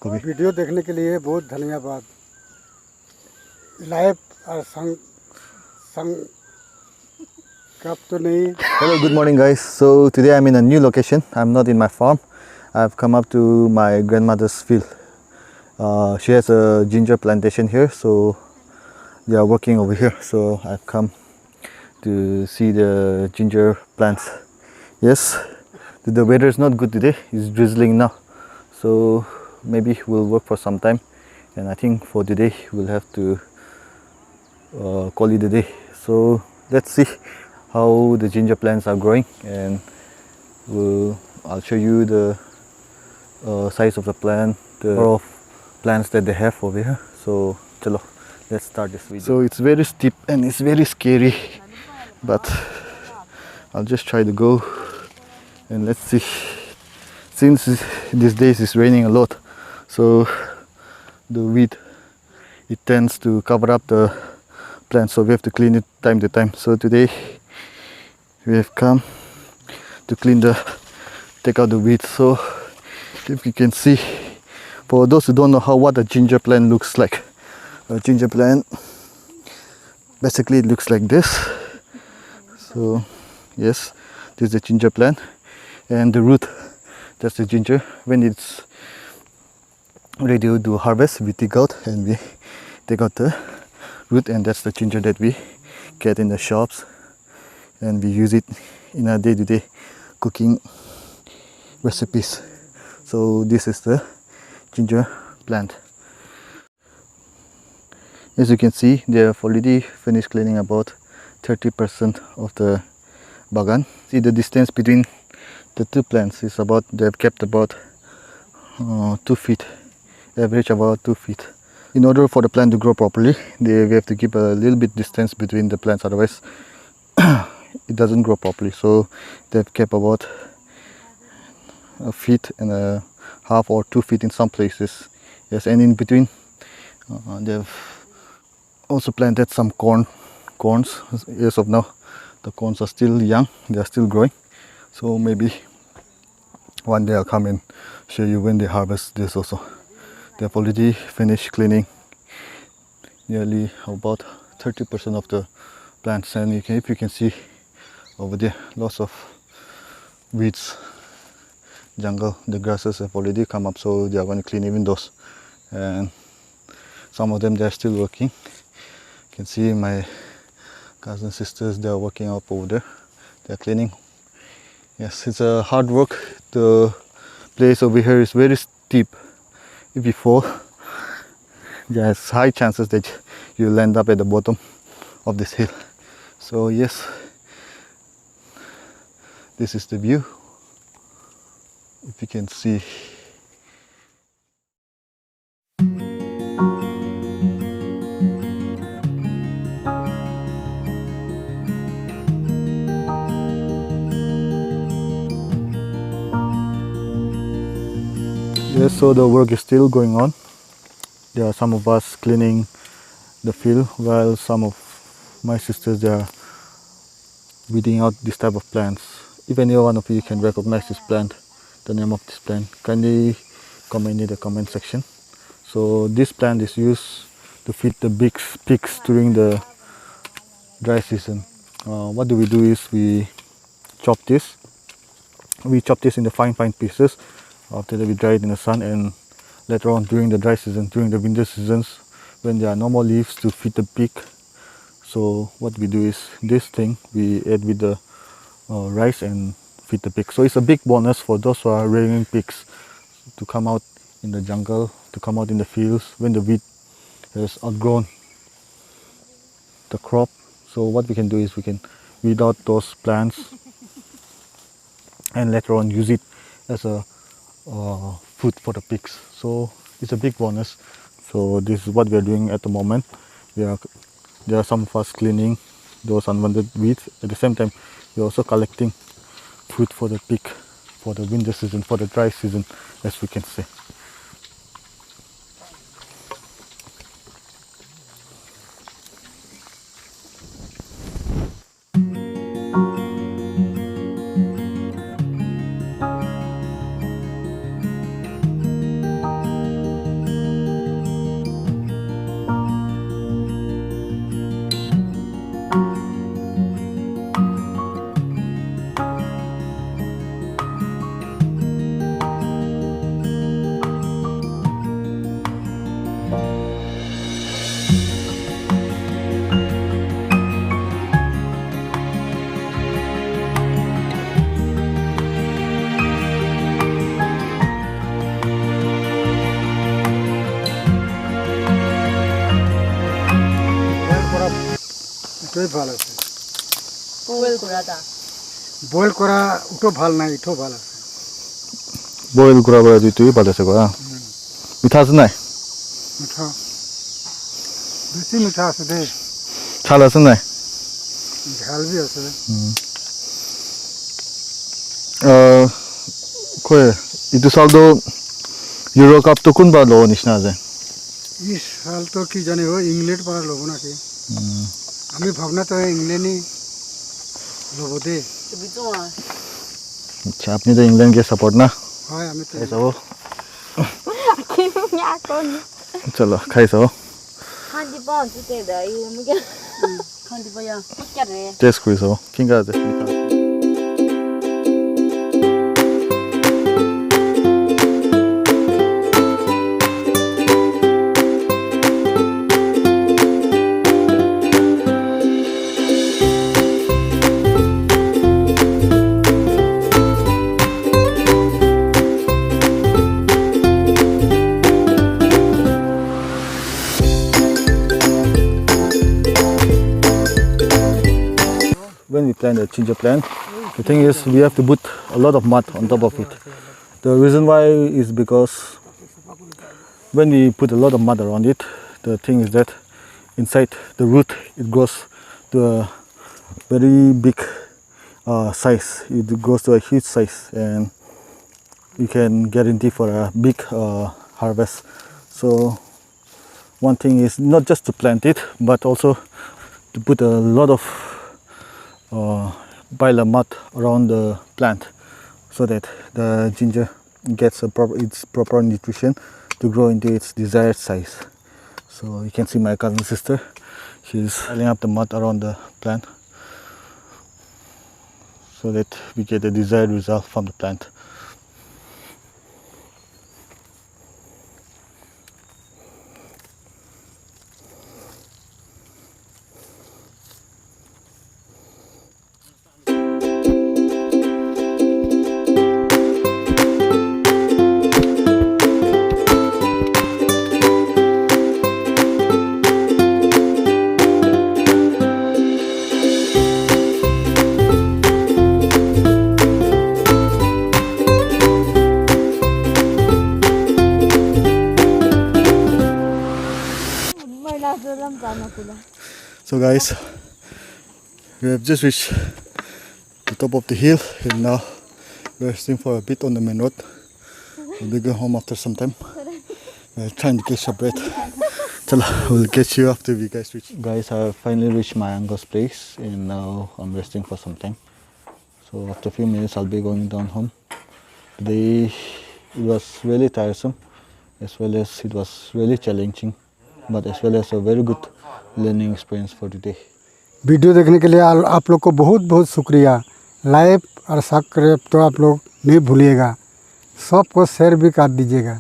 कभी। वीडियो देखने के लिए बहुत धन्यवाद। लाइव और संकल्प तो नहीं। Hello, good morning guys. So today I'm in a new location. I'm not in my farm. I've come up to my grandmother's field. She has a ginger plantation here, so they are working over here. So I've come to see the ginger plants. Yes, the weather is not good today. It's drizzling now, so maybe we'll work for some time. And I think for today we'll have to call it a day. So let's see how the ginger plants are growing, and I'll show you the size of the plant, the number of plants that they have over here. So chalo, let's start this video. So it's very steep and it's very scary, but I'll just try to go and let's see. Since these days it's raining a lot, so the weed, it tends to cover up the plants, so we have to clean it time to time. So today we have come to take out the weeds. So if you can see, for those who don't know what a ginger plant looks like, a ginger plant basically it looks like this. So yes, this is the ginger plant, and the root, that's the ginger. When it's ready to harvest, we dig out and we take out the root, and that's the ginger that we get in the shops, and we use it in our day-to-day cooking recipes. So this is the ginger plant. As you can see, they have already finished cleaning about 30% of the bagan. See the distance between the two plants is about, they have kept about 2 feet, average about 2 feet. In order for the plant to grow properly, we have to keep a little bit distance between the plants, otherwise it doesn't grow properly. So they've kept about a feet and a half or 2 feet in some places. Yes, and in between they've also planted some corns. As of now, the corns are still young, they are still growing. So maybe one day I'll come and show you when they harvest this also. They've already finished cleaning nearly about 30% of the plants, and if you can see over there, lots of weeds, jungle, the grasses have already come up, so they are going to clean even those. And some of them, they are still working. You can see my cousin sisters, they are working up over there, they are cleaning. Yes, it's a hard work. The place over here is very steep. If you fall, there's high chances that you'll end up at the bottom of this hill. So yes, this is the view, if you can see. Yes, so the work is still going on. There are some of us cleaning the field, while some of my sisters, they are weeding out this type of plants. If any one of you can recognize this plant, the name of this plant, kindly comment in the comment section. So this plant is used to feed the big pigs during the dry season. What do? Is we chop this. We chop this into fine pieces. After that, we dry it in the sun, and later on during the dry season, during the winter seasons, when there are no more leaves to feed the pig, so what we do is this thing we add with the rice and feed the pig. So it's a big bonus for those who are rearing pigs to come out in the jungle, to come out in the fields when the wheat has outgrown the crop. So what we can do is we can weed out those plants and later on use it as a food for the pigs. So it's a big bonus. So this is what we are doing at the moment. There are some of us cleaning those unwanted weeds. At the same time, we are also collecting food for the pig for the winter season, for the dry season, as we can say. দুটোই ভাল আছে boil করাটা বইল করা উটো ভাল নাই ইটো ভাল আছে বইল কৰা পৰা দুইটোৱে ভাল আছে কৰা মিঠা আছে নাই মিঠা বেছি মিঠা আছে দেই ছাল আছে নাই ঝাল বি আছে কয় এইটো চাউলটো ইউৰো কাপটো কোনবাৰ ল'ব নিচিনা আছে ই চাল তো কি জানি ও ইংল্যান্ড পৰা ল'ব নাকি আমি ভাবনা তো ইংল্যান্ডই ল'ব দেই বিচুয়া আচ্ছা আপনি তো ইংল্যান্ডকে সাপোর্ট না হয় আমি তো খাই চাব nhà con চলো খাই চাব han đi bao chứ thế đấy mới cái han đi bao giờ mất chặt rồi test কৰি চাব কেনেকুৱা আছে মিঠা When we plant a ginger plant, the thing is we have to put a lot of mud on top of it. The reason why is because when we put a lot of mud around it, the thing is that inside the root it grows to a very big size. It grows to a huge size, and you can guarantee for a big harvest. So one thing is not just to plant it, but also to put a lot of pile of mud around the plant so that the ginger gets its proper nutrition to grow into its desired size. So you can see my cousin sister, she's piling up the mud around the plant so that we get the desired result from the plant. So guys, we have just reached the top of the hill and now we're resting for a bit on the main road. We'll be going home after some time. We're trying to catch our breath. Chala, we'll catch you after we guys reach. Guys, I have finally reached my uncle's place and now I'm resting for some time. So after a few minutes I'll be going down home. Today it was really tiresome as well as it was really challenging, but as well as a very good learning experience for today. Video देखने के लिए आप लोग को बहुत बहुत शुक्रिया like और सब्सक्राइब तो आप लोग नहीं भूलिएगा सबको शेयर भी कर दीजिएगा